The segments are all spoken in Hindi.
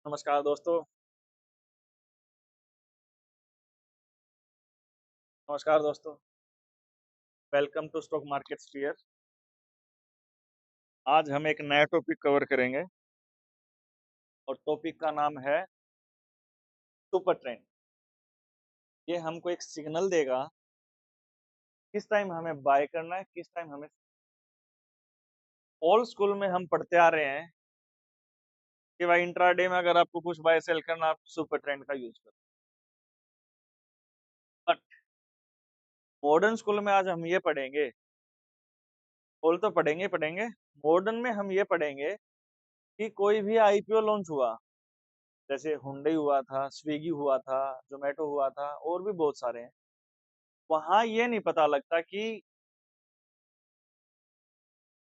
नमस्कार दोस्तों। नमस्कार दोस्तों। Welcome to stock market sphere. आज हम एक नया टॉपिक कवर करेंगे और टॉपिक का नाम है सुपर ट्रेंड। ये हमको एक सिग्नल देगा किस टाइम हमें बाय करना है, किस टाइम हमें। ओल्ड स्कूल में हम पढ़ते आ रहे हैं कि भाई इंट्राडे में अगर आपको कुछ बाय सेल करना, आप सुपर ट्रेंड का यूज करो। बट मॉडर्न स्कूल में आज हम ये पढ़ेंगे, ओल्ड तो पढ़ेंगे, मॉडर्न में हम ये पढ़ेंगे कि कोई भी आईपीओ लॉन्च हुआ, जैसे हुंडई हुआ था, स्विगी हुआ था, जोमेटो हुआ था, और भी बहुत सारे हैं। वहां ये नहीं पता लगता कि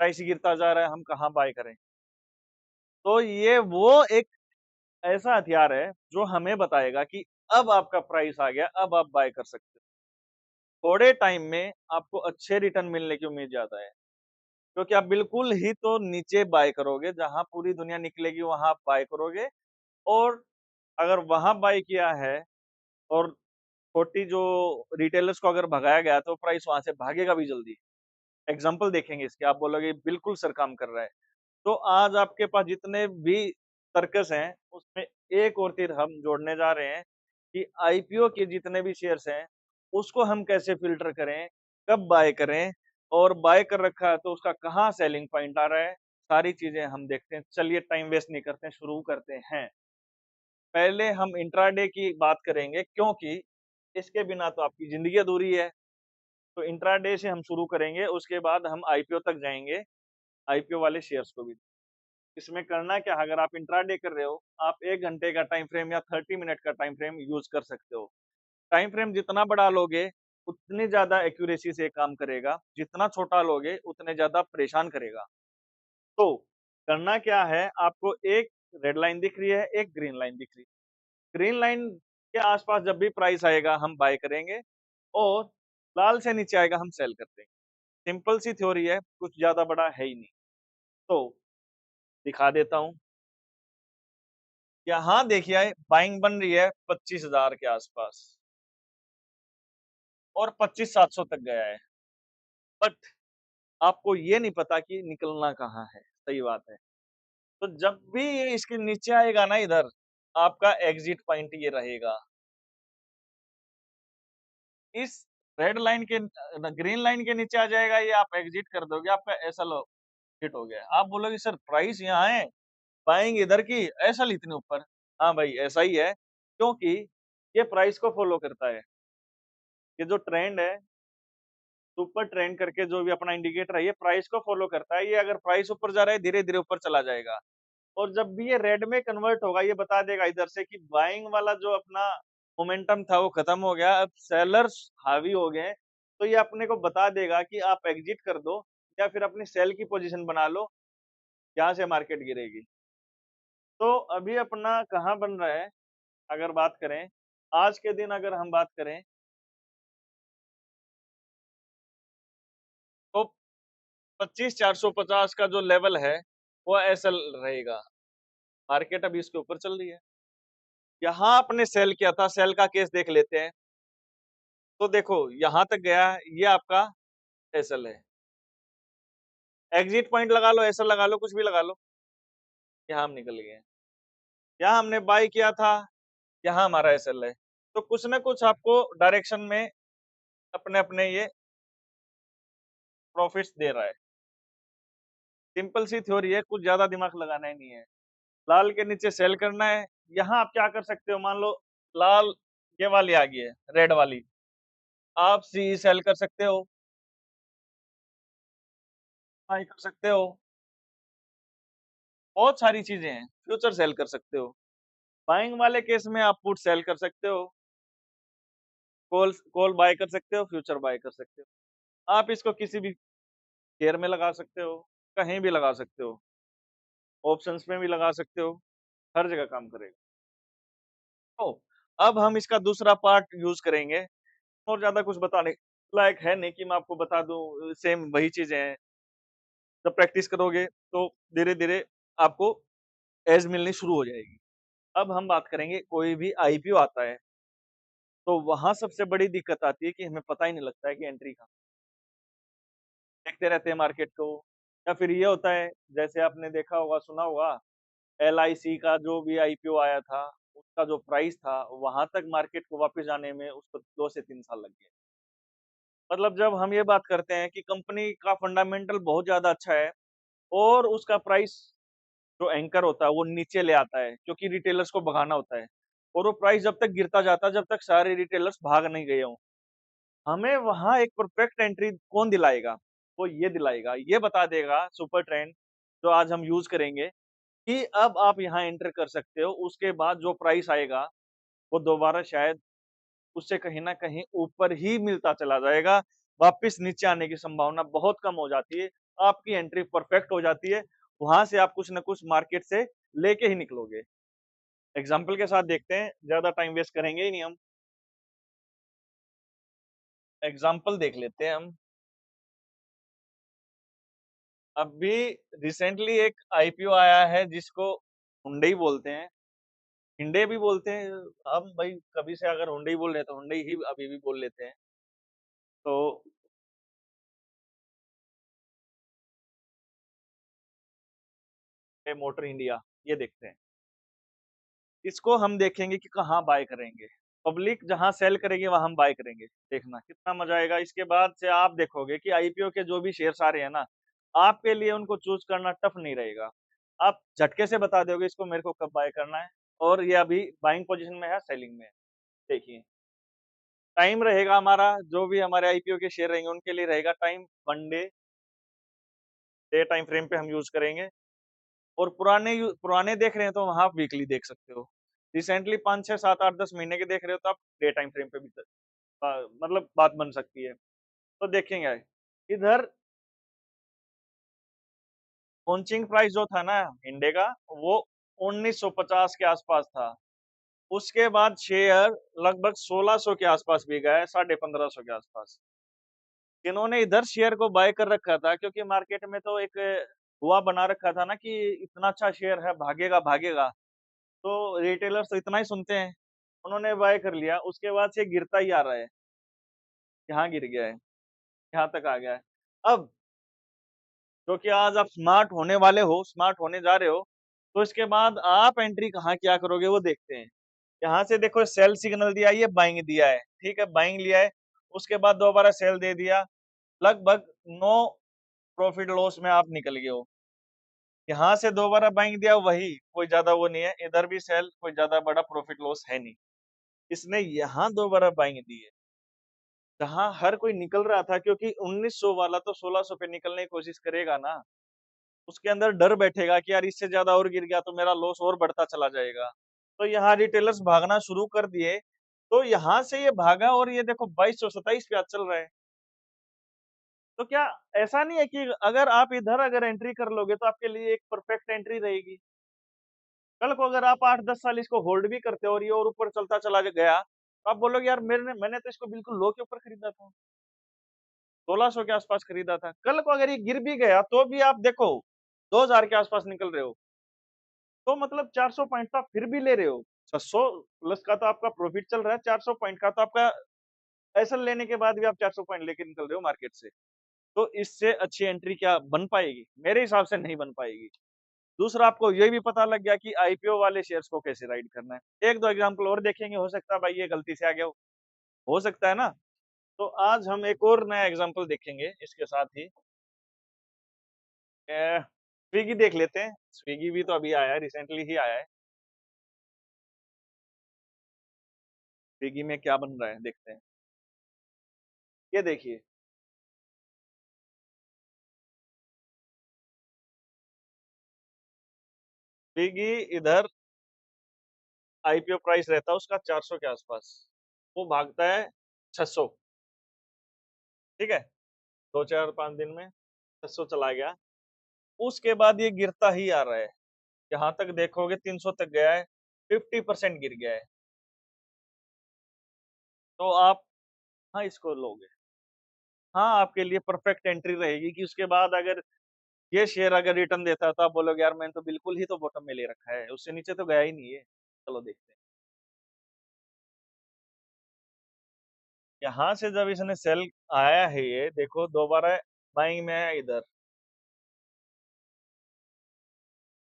प्राइस गिरता जा रहा है, हम कहाँ बाय करें। तो ये वो एक ऐसा हथियार है जो हमें बताएगा कि अब आपका प्राइस आ गया, अब आप बाय कर सकते हो। थोड़े टाइम में आपको अच्छे रिटर्न मिलने की उम्मीद ज्यादा है, क्योंकि आप बिल्कुल ही तो नीचे बाय करोगे, जहां पूरी दुनिया निकलेगी वहां आप बाय करोगे। और अगर वहां बाय किया है और छोटी जो रिटेलर्स को अगर भगाया गया तो प्राइस वहां से भागेगा भी जल्दी। एग्जाम्पल देखेंगे इसके, आप बोलोगे बिल्कुल सर काम कर रहा है। तो आज आपके पास जितने भी सर्कस हैं उसमें एक और तीर हम जोड़ने जा रहे हैं कि आईपीओ के जितने भी शेयर्स हैं उसको हम कैसे फिल्टर करें, कब बाय करें, और बाय कर रखा है तो उसका कहाँ सेलिंग पॉइंट आ रहा है। सारी चीजें हम देखते हैं। चलिए टाइम वेस्ट नहीं करते हैं, शुरू करते हैं। पहले हम इंट्राडे की बात करेंगे, क्योंकि इसके बिना तो आपकी जिंदगी अधूरी है। तो इंट्राडे से हम शुरू करेंगे, उसके बाद हम आईपीओ तक जाएंगे, आईपीओ वाले शेयर्स को भी। इसमें करना क्या है, अगर आप इंट्राडे कर रहे हो, आप 1 घंटे का टाइम फ्रेम या 30 मिनट का टाइम फ्रेम यूज कर सकते हो। टाइम फ्रेम जितना बड़ा लोगे उतनी ज्यादा एक्यूरेसी से काम करेगा, जितना छोटा लोगे उतने ज्यादा परेशान करेगा। तो करना क्या है, आपको एक रेड लाइन दिख रही है, एक ग्रीन लाइन दिख रही है। ग्रीन लाइन के आसपास जब भी प्राइस आएगा हम बाय करेंगे, और लाल से नीचे आएगा हम सेल कर देंगे। सिंपल सी थ्योरी है, कुछ ज्यादा बड़ा है ही नहीं। तो दिखा देता हूं। यहाँ देखिए बाइंग बन रही है 25,000 के आसपास और 25,700 तक गया है। बट आपको ये नहीं पता कि निकलना कहाँ है। सही बात है। तो जब भी ये इसके नीचे आएगा ना इधर, आपका एग्जिट पॉइंट ये रहेगा। इस रेड लाइन के ग्रीन लाइन के नीचे आ जाएगा, ये आप एग्जिट कर दोगे, आपका ऐसा हिट हो गया। आप बोलोगे सर प्राइस यहाँ है, बाइंग इधर की, ऐसा इतने ऊपर। हाँ भाई ऐसा ही है, क्योंकि ये प्राइस को फॉलो करता है। ये जो ट्रेंड है, सुपर ट्रेंड करके जो भी अपना इंडिकेटर है, ये प्राइस को फॉलो करता है। ये अगर प्राइस ऊपर जा रहा है, धीरे धीरे ऊपर चला जाएगा। और जब भी ये रेड में कन्वर्ट होगा, ये बता देगा इधर से कि बाइंग वाला जो अपना मोमेंटम था वो खत्म हो गया, अब सेलर्स हावी हो गए। तो ये अपने को बता देगा कि आप एग्जिट कर दो या फिर अपनी सेल की पोजीशन बना लो, यहाँ से मार्केट गिरेगी। तो अभी अपना कहाँ बन रहा है, अगर बात करें आज के दिन, अगर हम बात करें तो 25,450 का जो लेवल है वो ऐसा रहेगा। मार्केट अभी इसके ऊपर चल रही है। यहाँ आपने सेल किया था, सेल का केस देख लेते हैं। तो देखो यहाँ तक गया है, ये आपका एसएल है। एग्जिट पॉइंट लगा लो, एसएल लगा लो, कुछ भी लगा लो। यहाँ हम निकल गए। यहाँ हमने बाय किया था, यहाँ हमारा एसएल है। तो कुछ ना कुछ आपको डायरेक्शन में अपने अपने ये प्रॉफिट्स दे रहा है। सिंपल सी थ्योरी है, कुछ ज्यादा दिमाग लगाना ही नहीं है। लाल के नीचे सेल करना है। यहाँ आप क्या कर सकते हो, मान लो लाल ये वाली आ गई है, रेड वाली, आप सी सेल कर सकते हो, बाई कर सकते हो। बहुत सारी चीजें हैं, फ्यूचर सेल कर सकते हो। बाइंग वाले केस में आप पुट सेल कर सकते हो, कॉल कॉल बाय कर सकते हो, फ्यूचर बाय कर सकते हो। आप इसको किसी भी शेयर में लगा सकते हो, कहीं भी लगा सकते हो, ऑप्शंस में भी लगा सकते हो, हर जगह काम करेगा। तो अब हम इसका दूसरा पार्ट यूज करेंगे। और ज्यादा कुछ बताने लायक है नहीं कि मैं आपको बता दूं, सेम वही चीजें हैं। जब प्रैक्टिस करोगे तो धीरे धीरे आपको एज मिलनी शुरू हो जाएगी। अब हम बात करेंगे, कोई भी आईपीओ आता है, तो वहाँ सबसे बड़ी दिक्कत आती है कि हमें पता ही नहीं लगता है कि एंट्री कहाँ, देखते रहते हैं मार्केट को। या फिर ये होता है, जैसे आपने देखा होगा, सुना होगा, एलआईसी का जो भी आईपीओ आया था, उसका जो प्राइस था, वहां तक मार्केट को वापस आने में उसको 2 से 3 साल लग गए। मतलब जब हम ये बात करते हैं कि कंपनी का फंडामेंटल बहुत ज्यादा अच्छा है और उसका प्राइस जो एंकर होता है वो नीचे ले आता है, क्योंकि रिटेलर्स को भगाना होता है, और वो प्राइस जब तक गिरता जाता है जब तक सारे रिटेलर्स भाग नहीं गए हों, हमें वहां एक परफेक्ट एंट्री कौन दिलाएगा? वो ये दिलाएगा, ये बता देगा सुपर ट्रेंड, जो आज हम यूज करेंगे, कि अब आप यहाँ एंटर कर सकते हो। उसके बाद जो प्राइस आएगा वो दोबारा शायद उससे कहीं ना कहीं ऊपर ही मिलता चला जाएगा, वापस नीचे आने की संभावना बहुत कम हो जाती है, आपकी एंट्री परफेक्ट हो जाती है, वहां से आप कुछ ना कुछ मार्केट से लेके ही निकलोगे। एग्जाम्पल के साथ देखते हैं, ज्यादा टाइम वेस्ट करेंगे ही नहीं हम। एग्जाम्पल देख लेते हैं हम। अभी रिसेंटली एक आईपीओ आया है जिसको हुंडई बोलते हैं, हिंडे भी बोलते हैं। हम भाई कभी से अगर हुंडई बोल रहे हैं तो हुंडई ही अभी भी बोल लेते हैं। तो ये मोटर इंडिया, ये देखते हैं, इसको हम देखेंगे कि कहाँ बाय करेंगे। पब्लिक जहां सेल करेगी वहां हम बाय करेंगे, देखना कितना मजा आएगा। इसके बाद से आप देखोगे कि आईपीओ के जो भी शेयर्स आ रहे हैं ना, आपके लिए उनको चूज करना टफ नहीं रहेगा। आप झटके से बता दोगे इसको मेरे को कब बाय करना है, और ये अभी बाइंग पोजीशन में है, सेलिंग में है। देखिए, टाइम रहेगा हमारा, जो भी हमारे आईपीओ के शेयर रहेंगे उनके लिए रहेगा time 1 day, day time frame पे हम यूज करेंगे। और पुराने देख रहे हैं तो वहां आप वीकली देख सकते हो। रिसेंटली 5 6 7 8 10 महीने के देख रहे हो तो आप डे टाइम फ्रेम पे भी मतलब बात बन सकती है। तो देखेंगे इधर लॉन्चिंग प्राइस जो था ना इंडे का, वो 1950 के आसपास था। उसके बाद शेयर लगभग 1600 के आसपास भी गया है, 1550 के आसपास। इन्होंने इधर शेयर को बाय कर रखा था, क्योंकि मार्केट में तो एक हुआ बना रखा था ना कि इतना अच्छा शेयर है, भागेगा भागेगा। तो रिटेलर्स तो इतना ही सुनते हैं, उन्होंने बाय कर लिया। उसके बाद से गिरता ही आ रहा है, यहाँ गिर गया है, यहाँ तक आ गया है। अब क्योंकि आज आप स्मार्ट होने वाले हो, स्मार्ट होने जा रहे हो, तो इसके बाद आप एंट्री कहाँ क्या करोगे वो देखते हैं। यहाँ से देखो, सेल सिग्नल दिया, ये बाइंग दिया है, ठीक है, बाइंग लिया है। उसके बाद दोबारा सेल दे दिया, लगभग नो प्रॉफिट लॉस में आप निकल गए हो। यहाँ से दोबारा बाइंग दिया, वही कोई ज्यादा वो नहीं है, इधर भी सेल, कोई ज्यादा बड़ा प्रॉफिट लॉस है नहीं। इसने यहाँ दोबारा बाइंग दी है, जहां हर कोई निकल रहा था, क्योंकि 1900 वाला तो 1600 पे निकलने की कोशिश करेगा ना, उसके अंदर डर बैठेगा कि यार इससे ज्यादा और गिर गया तो मेरा लॉस और बढ़ता चला जाएगा। तो यहाँ रिटेलर्स भागना शुरू कर दिए, तो यहाँ से ये भागा और ये देखो 2227 पे आज चल रहा है। तो क्या ऐसा नहीं है कि अगर आप इधर अगर एंट्री कर लोगे तो आपके लिए एक परफेक्ट एंट्री रहेगी? कल को अगर आप 8 10 साल इसको होल्ड भी करते हो और ये और ऊपर चलता चला गया, तो आप बोलोगे यार मैंने तो इसको बिल्कुल लो के ऊपर खरीदा था, 1600 के आसपास खरीदा था। कल को अगर ये गिर भी गया तो भी आप देखो 2000 के आसपास निकल रहे हो, तो मतलब 400 पॉइंट तो आप फिर भी ले रहे हो। 600 प्लस का तो आपका प्रॉफिट चल रहा है, 400 पॉइंट का तो आपका ऐसा लेने के बाद भी आप 400 पॉइंट लेके निकल रहे हो मार्केट से। तो इससे अच्छी एंट्री क्या बन पाएगी? मेरे हिसाब से नहीं बन पाएगी। दूसरा, आपको ये भी पता लग गया कि आईपीओ वाले शेयर्स को कैसे राइड करना है। एक दो एग्जांपल और देखेंगे, हो सकता है भाई ये गलती से आ गया हो सकता है ना। तो आज हम एक और नया एग्जांपल देखेंगे इसके साथ ही। स्विगी देख लेते हैं, स्विगी भी तो अभी आया है, रिसेंटली ही आया है। स्विगी में क्या बन रहा है देखते हैं। ये देखिए, स्विगी इधर आईपीओ प्राइस रहता है उसका 400 के आसपास, वो भागता है 600, ठीक है, 2 4 5 दिन में 600 चला गया। उसके बाद ये गिरता ही आ रहा है, यहाँ तक देखोगे 300 तक गया है, 50% गिर गया है। तो आप, हाँ, इसको लोगे, हाँ, आपके लिए परफेक्ट एंट्री रहेगी कि उसके बाद अगर ये शेयर अगर रिटर्न देता है तो आप बोलोगे यार मैंने तो बिल्कुल ही तो बॉटम में ले रखा है, उससे नीचे तो गया ही नहीं है। चलो देखते हैं। यहाँ से जब इसने सेल आया है, ये देखो दोबारा बाइंग में है इधर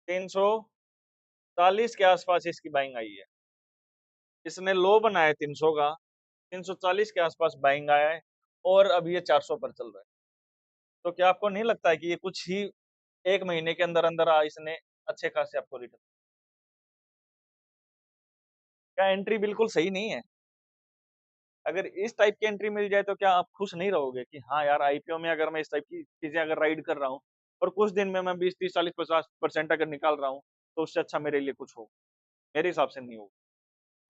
340 के आसपास इसकी बाइंग आई है। इसने लो बनाया 300 का, 340 के आसपास बाइंग आया है, और अभी ये 400 पर चल रहा है। तो क्या आपको नहीं लगता है कि ये कुछ ही 1 महीने के अंदर अंदर इसने अच्छे खासे आपको रिटर्न? क्या एंट्री बिल्कुल सही नहीं है? अगर इस टाइप की एंट्री मिल जाए तो क्या आप खुश नहीं रहोगे कि हाँ यार, आईपीओ में अगर मैं इस टाइप की चीजें अगर राइड कर रहा हूँ और कुछ दिन में मैं 20, 30, 40, 50% अगर निकाल रहा हूँ, तो उससे अच्छा मेरे लिए कुछ हो? मेरे हिसाब से नहीं हो।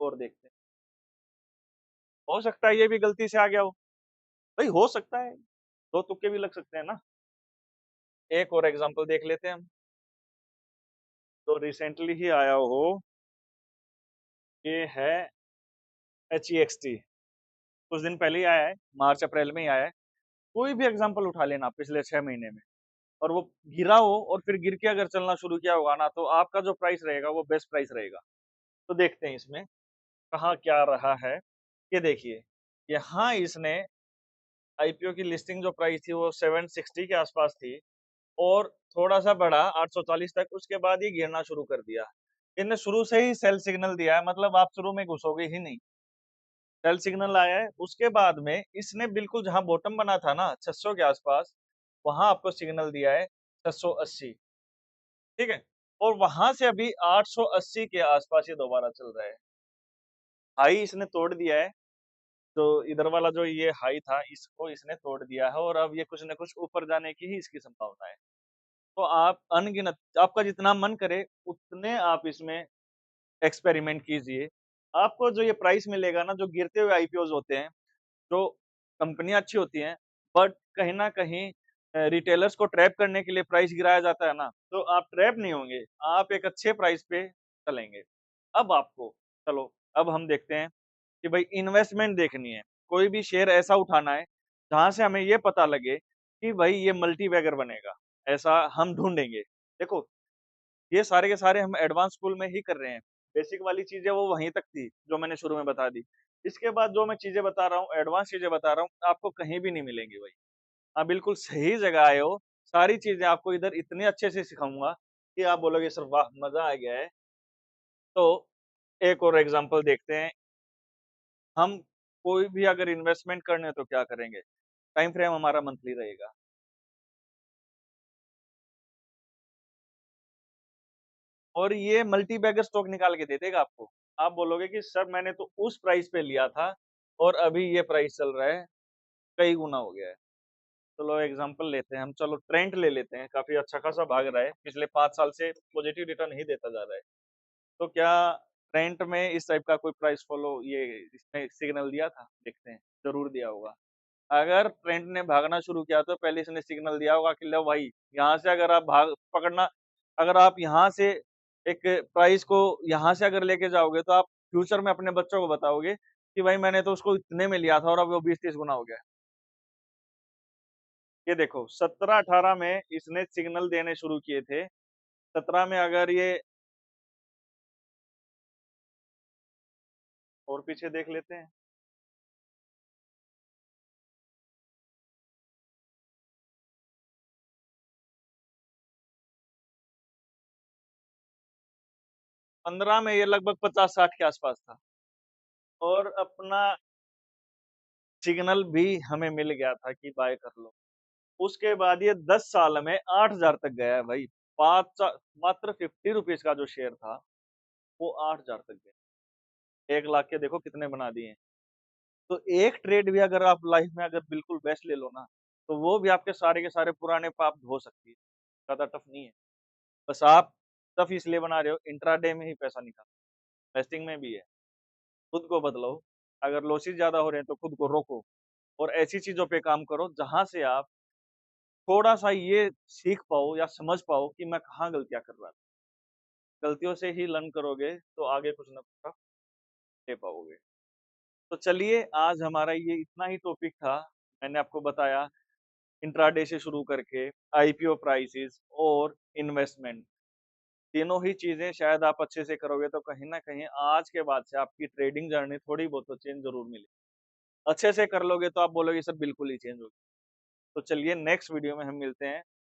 और देखते हैं, हो सकता है ये भी गलती से आ गया हो। भाई हो सकता है, दो तुक्के भी लग सकते हैं ना। एक और एग्जांपल देख लेते हैं हम। तो रिसेंटली ही आया हो, ये है HEXT, कुछ दिन पहले ही आया है, मार्च अप्रैल में ही आया है। कोई भी एग्जांपल उठा लेना पिछले 6 महीने में, और वो गिरा हो और फिर गिर के अगर चलना शुरू किया होगा ना, तो आपका जो प्राइस रहेगा वो बेस्ट प्राइस रहेगा। तो देखते हैं इसमें कहाँ क्या रहा है। ये देखिए, यहाँ इसने आईपीओ की लिस्टिंग जो प्राइस थी वो 760 के आसपास थी, और थोड़ा सा बढ़ा 840 तक, उसके बाद ये गिरना शुरू कर दिया। इनने शुरू से ही सेल सिग्नल दिया है, मतलब आप शुरू में घुसोगे ही नहीं। सेल सिग्नल आया है, उसके बाद में इसने बिल्कुल जहां बॉटम बना था ना 600 के आसपास, वहां आपको सिग्नल दिया है 680। ठीक है, और वहां से अभी 880 के आसपास ये दोबारा चल रहा है। हाई इसने तोड़ दिया है, तो इधर वाला जो ये हाई था इसको इसने तोड़ दिया है, और अब ये कुछ न कुछ ऊपर जाने की ही इसकी संभावना है। तो आप अनगिनत, आपका जितना मन करे उतने आप इसमें एक्सपेरिमेंट कीजिए। आपको जो ये प्राइस मिलेगा ना, जो गिरते हुए आईपीओज होते हैं, जो कंपनियां अच्छी होती हैं, बट कहीं ना कहीं रिटेलर्स को ट्रैप करने के लिए प्राइस गिराया जाता है ना, तो आप ट्रैप नहीं होंगे, आप एक अच्छे प्राइस पे चलेंगे। अब आपको, चलो अब हम देखते हैं कि भाई इन्वेस्टमेंट देखनी है। कोई भी शेयर ऐसा उठाना है जहां से हमें ये पता लगे कि भाई ये मल्टी बैगर बनेगा, ऐसा हम ढूंढेंगे। देखो, ये सारे के सारे हम एडवांस स्कूल में ही कर रहे हैं। बेसिक वाली चीजें वो वहीं तक थी जो मैंने शुरू में बता दी। इसके बाद जो मैं चीजें बता रहा हूँ, एडवांस चीजें बता रहा हूँ, आपको कहीं भी नहीं मिलेंगी भाई। आप बिल्कुल सही जगह आए हो। सारी चीजें आपको इधर इतने अच्छे से सिखाऊंगा कि आप बोलोगे सर वाह, मजा आ गया है। तो एक और एग्जांपल देखते हैं हम। कोई भी अगर इन्वेस्टमेंट करने है तो क्या करेंगे? टाइम फ्रेम हमारा मंथली रहेगा, और ये मल्टी बैगर स्टॉक निकाल के दे देगा आपको। आप बोलोगे कि सर मैंने तो उस प्राइस पे लिया था, और अभी ये प्राइस चल रहा है, कई गुना हो गया है। चलो एग्जांपल लेते हैं हम, चलो ट्रेंट ले लेते हैं, काफी अच्छा खासा भाग रहा है, पिछले 5 साल से पॉजिटिव रिटर्न ही देता जा रहा है। तो क्या ट्रेंट में इस टाइप का कोई प्राइस फॉलो ये इसने सिग्नल दिया था? देखते हैं, जरूर दिया होगा। अगर ट्रेंट ने भागना शुरू किया तो पहले इसने सिग्नल दिया होगा कि लो भाई, यहाँ से अगर आप भाग पकड़ना, अगर आप यहाँ से एक प्राइस को यहाँ से अगर लेके जाओगे, तो आप फ्यूचर में अपने बच्चों को बताओगे कि भाई मैंने तो उसको इतने में लिया था और अब वो 20, 30 गुना हो गया है। ये देखो 17, 18 में इसने सिग्नल देने शुरू किए थे। 17 में अगर ये, और पीछे देख लेते हैं, 15 में ये लगभग 50, 60 के आसपास था, और अपना सिग्नल भी हमें मिल गया था कि बाय कर लो। उसके बाद ये 10 साल में 8,000 तक गया है भाई। मात्र 50 रुपीज का जो शेयर था, वो 8,000 तक गया। 1 लाख के देखो कितने बना दिए। तो एक ट्रेड भी अगर आप लाइफ में अगर बिल्कुल बेस्ट ले लो ना, तो वो भी आपके सारे के सारे पुराने पाप धो सकती है। ज्यादा टफ नहीं है। बस आप टफ इसलिए बना रहे हो, इंट्राडे में ही पैसा निकाल, इन्वेस्टिंग में भी है। खुद को बदलो। अगर लॉसेस ज्यादा हो रहे हैं तो खुद को रोको, और ऐसी चीजों पे काम करो जहां से आप थोड़ा सा ये सीख पाओ या समझ पाओ कि मैं कहाँ गलतियां कर रहा था। गलतियों से ही लर्न करोगे तो आगे कुछ ना कुछ ले पाओगे। तो चलिए, आज हमारा ये इतना ही टॉपिक था। मैंने आपको बताया इंट्राडे से शुरू करके आईपीओ प्राइसेस और इन्वेस्टमेंट। तीनों ही चीज़ें शायद आप अच्छे से करोगे तो कहीं न कहीं आज के बाद से आपकी ट्रेडिंग जर्नी थोड़ी बहुत तो चेंज ज़रूर मिलेगी। अच्छे से कर लोगे तो आप बोलोगे सर बिल्कुल ही चेंज हो गई। तो चलिए नेक्स्ट वीडियो में हम मिलते हैं।